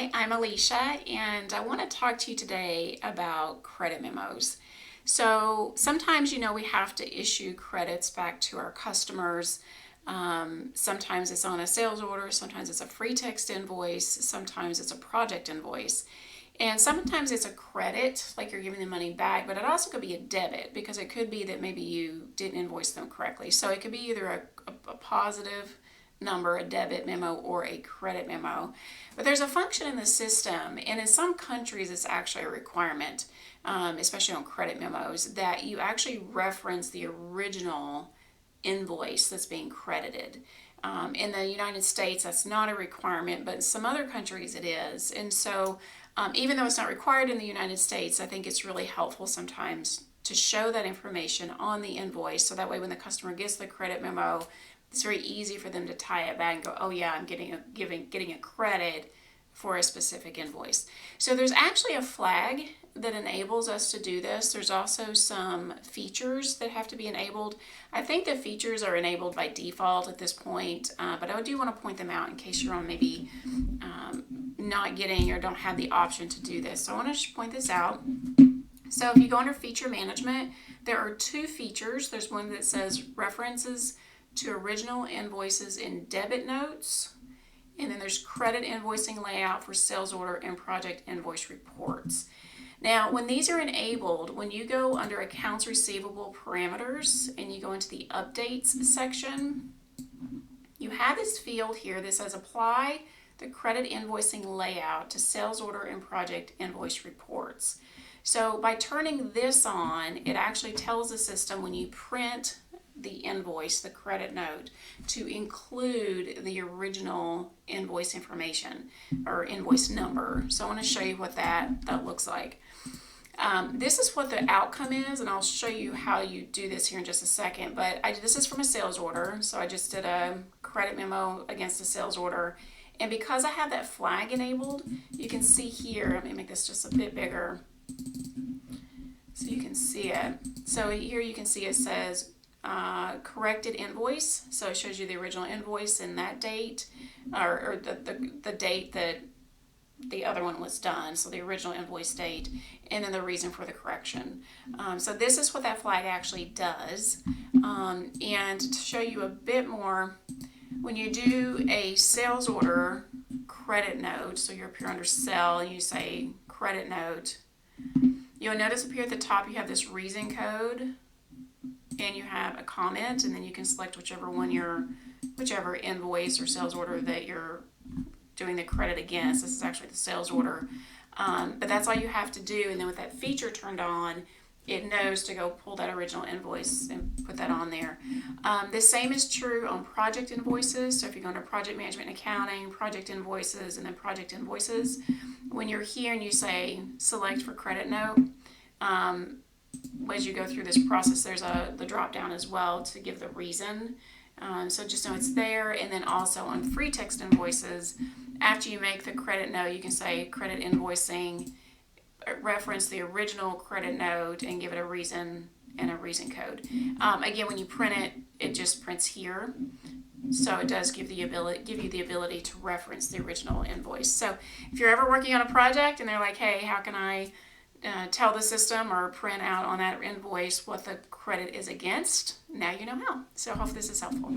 Hi, I'm Alicia, and I want to talk to you today about credit memos. So sometimes, we have to issue credits back to our customers. Sometimes it's on a sales order, sometimes it's a free text invoice, sometimes it's a project invoice. And sometimes it's a credit, like you're giving them money back, but it also could be a debit because it could be that maybe you didn't invoice them correctly. So it could be either a positive number, a debit memo, or a credit memo. But there's a function in the system, and in some countries it's actually a requirement, especially on credit memos, that you actually reference the original invoice that's being credited. In the United States, that's not a requirement, but in some other countries it is. And so, even though it's not required in the United States, I think it's really helpful sometimes to show that information on the invoice so that way when the customer gets the credit memo, it's very easy for them to tie it back and go, oh yeah, I'm getting a credit for a specific invoice. So there's actually a flag that enables us to do this. There's also some features that have to be enabled. I think the features are enabled by default at this point, but I do want to point them out in case you're on maybe not getting or don't have the option to do this. So I want to point this out. So if you go under feature management, there are two features. There's one that says references to original invoices in debit notes, and then there's credit invoicing layout for sales order and project invoice reports. Now, when these are enabled, when you go under accounts receivable parameters and you go into the updates section, you have this field here that says apply the credit invoicing layout to sales order and project invoice reports. So by turning this on, it actually tells the system when you print the invoice, the credit note, to include the original invoice information or invoice number. So I want to show you what that looks like. This is what the outcome is, and I'll show you how you do this here in just a second. But this is from a sales order, so I just did a credit memo against a sales order. And because I have that flag enabled, you can see here, let me make this just a bit bigger so you can see it. So here you can see it says corrected invoice, so it shows you the original invoice and that date, or the date that the other one was done, so the original invoice date, and then the reason for the correction. So this is what that flag actually does. And to show you a bit more, when you do a sales order credit note, so you're up here under sell and you say credit note, you'll notice up here at the top you have this reason code, and you have a comment, and then you can select whichever invoice or sales order that you're doing the credit against. This is actually the sales order, but that's all you have to do. And then with that feature turned on, it knows to go pull that original invoice and put that on there. The same is true on project invoices. So if you go under project management and accounting, project invoices, and then project invoices, when you're here and you say select for credit note, as you go through this process, there's the drop down as well to give the reason. So just know it's there. And then also on free text invoices, after you make the credit note, you can say credit invoicing, reference the original credit note, and give it a reason and a reason code. Again, when you print it, it just prints here. So it does give you the ability to reference the original invoice. So if you're ever working on a project and they're like, hey, how can I tell the system or print out on that invoice what the credit is against, now you know how. So I hope this is helpful.